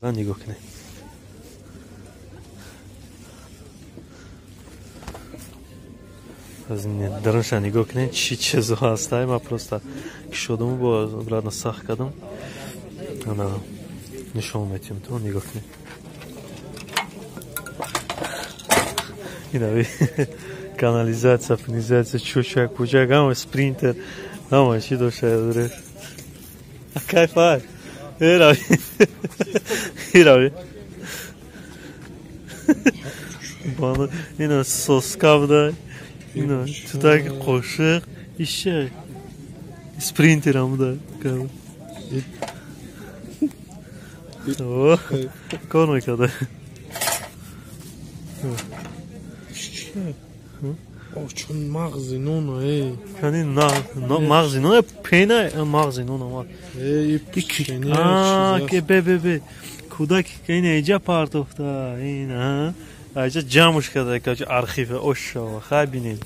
نگاه کنید. از این درنش نگاه کنید چی چیزا هسته. من پروستا شدم با برادر ساخت کردم. انا نشون میدم تو نگاه کنید. اینا کانالیزاcja, penizacja, чучак, пучак, ама спринтер, ама чи доше дре. А кай фар? Ирави. Ирави. Bana yine sos kavda yine tutak koşuk işe sprinter amda kavda. Oh, konu kadar. چون مغز نونو ای یعنی نه مغز نونو پینه مغز نونو ما که به کودک که این ایجا پارتوفتا این ها ایجا جمعش کرده که ارخیف اوشا خیلی بینید